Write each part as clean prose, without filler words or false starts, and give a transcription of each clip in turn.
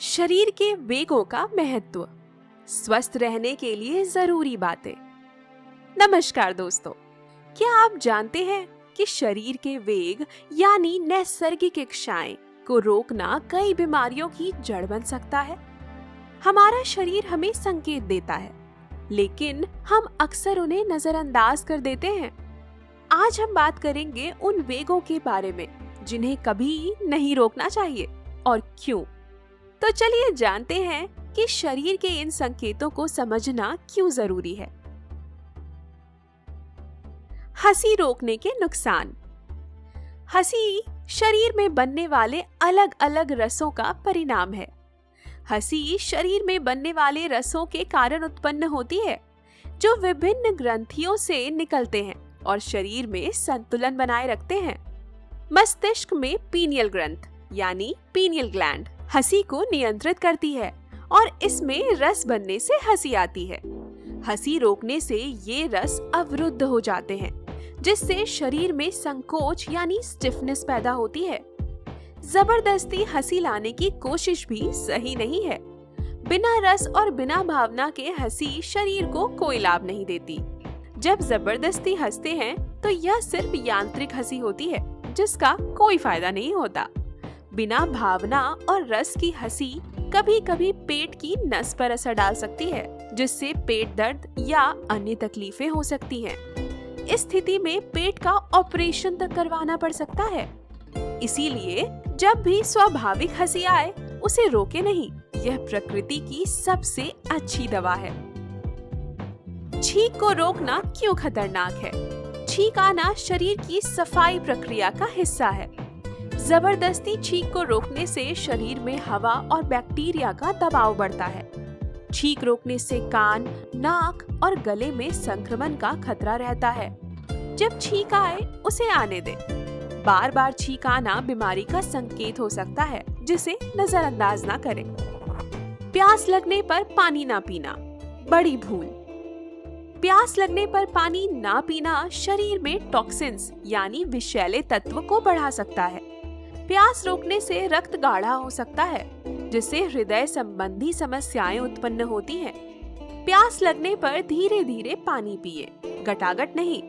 शरीर के वेगों का महत्व, स्वस्थ रहने के लिए जरूरी बातें। नमस्कार दोस्तों, क्या आप जानते हैं कि शरीर के वेग यानी नैसर्गिक इच्छाएं को रोकना कई बीमारियों की जड़ बन सकता है। हमारा शरीर हमें संकेत देता है, लेकिन हम अक्सर उन्हें नजरअंदाज कर देते हैं। आज हम बात करेंगे उन वेगों के बारे में जिन्हें कभी नहीं रोकना चाहिए और क्यों। तो चलिए जानते हैं कि शरीर के इन संकेतों को समझना क्यों जरूरी है। हंसी रोकने के नुकसान। हंसी शरीर में बनने वाले अलग अलग रसों का परिणाम है। हंसी शरीर में बनने वाले रसों के कारण उत्पन्न होती है, जो विभिन्न ग्रंथियों से निकलते हैं और शरीर में संतुलन बनाए रखते हैं। मस्तिष्क में पीनियल ग्रंथ यानी पीनियल ग्लैंड हंसी को नियंत्रित करती है और इसमें रस बनने से हंसी आती है। हंसी रोकने से ये रस अवरुद्ध हो जाते हैं, जिससे शरीर में संकोच यानी स्टिफनेस पैदा होती है। जबरदस्ती हंसी लाने की कोशिश भी सही नहीं है। बिना रस और बिना भावना के हंसी शरीर को कोई लाभ नहीं देती। जब जबरदस्ती हंसते हैं तो यह सिर्फ यांत्रिक हंसी होती है, जिसका कोई फायदा नहीं होता। बिना भावना और रस की हंसी कभी कभी पेट की नस पर असर डाल सकती है, जिससे पेट दर्द या अन्य तकलीफें हो सकती हैं। इस स्थिति में पेट का ऑपरेशन तक करवाना पड़ सकता है। इसीलिए जब भी स्वाभाविक हंसी आए, उसे रोके नहीं। यह प्रकृति की सबसे अच्छी दवा है। छींक को रोकना क्यों खतरनाक है? छींक आना शरीर की सफाई प्रक्रिया का हिस्सा है। जबरदस्ती छींक को रोकने से शरीर में हवा और बैक्टीरिया का दबाव बढ़ता है। छींक रोकने से कान, नाक और गले में संक्रमण का खतरा रहता है। जब छींक आए, उसे आने दें। बार बार छींक आना बीमारी का संकेत हो सकता है, जिसे नजरअंदाज ना करें। प्यास लगने पर पानी ना पीना बड़ी भूल। प्यास लगने पर पानी ना पीना शरीर में टॉक्सिन्स यानी विषैले तत्व को बढ़ा सकता है। प्यास रोकने से रक्त गाढ़ा हो सकता है, जिससे हृदय संबंधी समस्याएं उत्पन्न होती हैं। प्यास लगने पर धीरे धीरे पानी पिए, गटागट नहीं।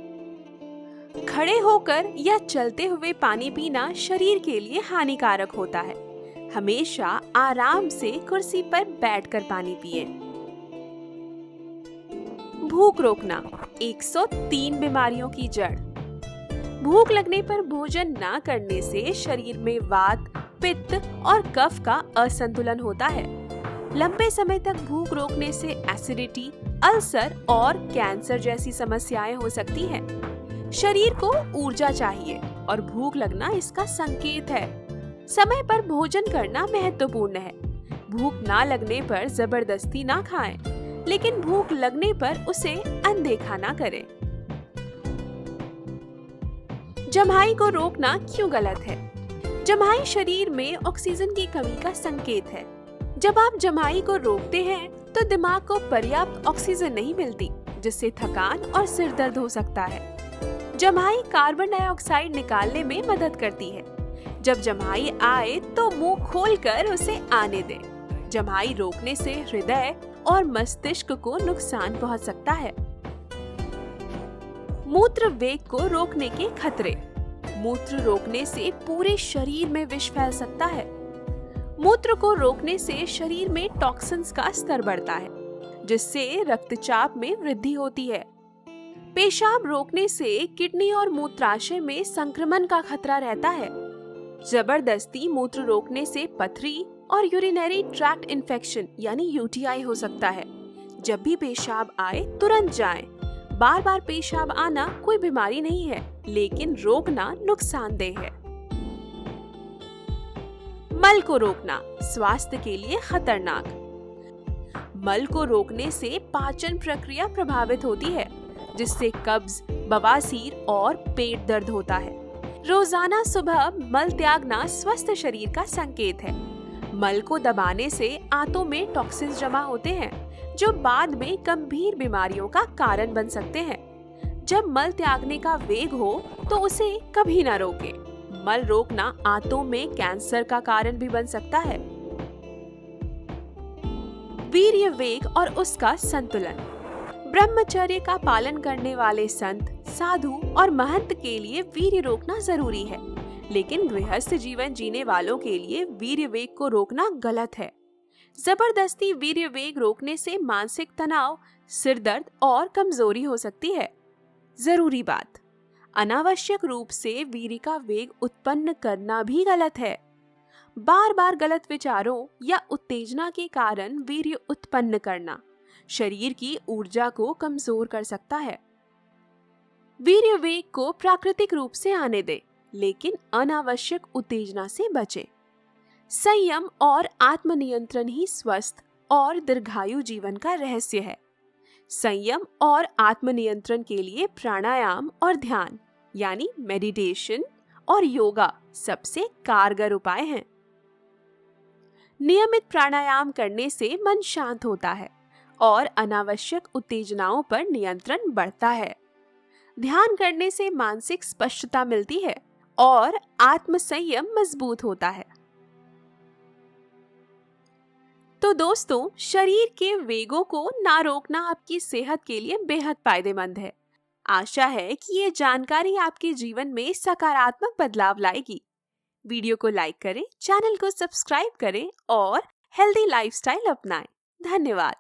खड़े होकर या चलते हुए पानी पीना शरीर के लिए हानिकारक होता है। हमेशा आराम से कुर्सी पर बैठकर पानी पिए। भूख रोकना 103 बीमारियों की जड़। भूख लगने पर भोजन ना करने से शरीर में वात, पित्त और कफ का असंतुलन होता है। लंबे समय तक भूख रोकने से एसिडिटी, अल्सर और कैंसर जैसी समस्याएं हो सकती हैं। शरीर को ऊर्जा चाहिए और भूख लगना इसका संकेत है। समय पर भोजन करना महत्वपूर्ण है। भूख ना लगने पर जबरदस्ती ना खाएं, लेकिन भूख लगने पर उसे अनदेखा ना करें। जम्हाई को रोकना क्यों गलत है? जम्हाई शरीर में ऑक्सीजन की कमी का संकेत है। जब आप जम्हाई को रोकते हैं तो दिमाग को पर्याप्त ऑक्सीजन नहीं मिलती, जिससे थकान और सिर दर्द हो सकता है। जम्हाई कार्बन डाइऑक्साइड निकालने में मदद करती है। जब जम्हाई आए तो मुंह खोलकर उसे आने दें। जम्हाई रोकने से हृदय और मस्तिष्क को नुकसान पहुंच सकता है। मूत्र वेग को रोकने के खतरे। मूत्र रोकने से पूरे शरीर में विष फैल सकता है। मूत्र को रोकने से शरीर में टॉक्सिन्स का स्तर बढ़ता है, जिससे रक्तचाप में वृद्धि होती है। पेशाब रोकने से किडनी और मूत्राशय में संक्रमण का खतरा रहता है। जबरदस्ती मूत्र रोकने से पथरी और यूरिनरी ट्रैक्ट इन्फेक्शन यानी यूटीआई हो सकता है। जब भी पेशाब आए, तुरंत जाएं। बार बार पेशाब आना कोई बीमारी नहीं है, लेकिन रोकना नुकसानदेह है। मल को रोकना स्वास्थ्य के लिए खतरनाक। मल को रोकने से पाचन प्रक्रिया प्रभावित होती है, जिससे कब्ज, बवासीर और पेट दर्द होता है। रोजाना सुबह मल त्यागना स्वस्थ शरीर का संकेत है। मल को दबाने से आंतों में टॉक्सिन्स जमा होते हैं, जो बाद में गंभीर बीमारियों का कारण बन सकते हैं। जब मल त्यागने का वेग हो तो उसे कभी ना रोकें। मल रोकना आंतों में कैंसर का कारण भी बन सकता है। वीर्य वेग और उसका संतुलन। ब्रह्मचर्य का पालन करने वाले संत, साधु और महंत के लिए वीर्य रोकना जरूरी है, लेकिन गृहस्थ जीवन जीने वालों के लिए वीर्य वेग को रोकना गलत है। जबरदस्ती वीर्य वेग रोकने से मानसिक तनाव, सिर दर्द और कमजोरी हो सकती है। जरूरी बात, अनावश्यक रूप से वीर्य का वेग उत्पन्न करना भी गलत है। बार बार गलत विचारों या उत्तेजना के कारण वीर्य उत्पन्न करना शरीर की ऊर्जा को कमजोर कर सकता है। वीर्य वेग को प्राकृतिक रूप से आने दे, लेकिन अनावश्यक उत्तेजना से बचे। संयम और आत्मनियंत्रण ही स्वस्थ और दीर्घायु जीवन का रहस्य है। संयम और आत्मनियंत्रण के लिए प्राणायाम और ध्यान यानी मेडिटेशन और योगा सबसे कारगर उपाय हैं। नियमित प्राणायाम करने से मन शांत होता है और अनावश्यक उत्तेजनाओं पर नियंत्रण बढ़ता है। ध्यान करने से मानसिक स्पष्टता मिलती है और आत्मसंयम मजबूत होता है। तो दोस्तों, शरीर के वेगों को ना रोकना आपकी सेहत के लिए बेहद फायदेमंद है। आशा है कि ये जानकारी आपके जीवन में सकारात्मक बदलाव लाएगी। वीडियो को लाइक करें, चैनल को सब्सक्राइब करें और हेल्दी लाइफस्टाइल अपनाएं। धन्यवाद।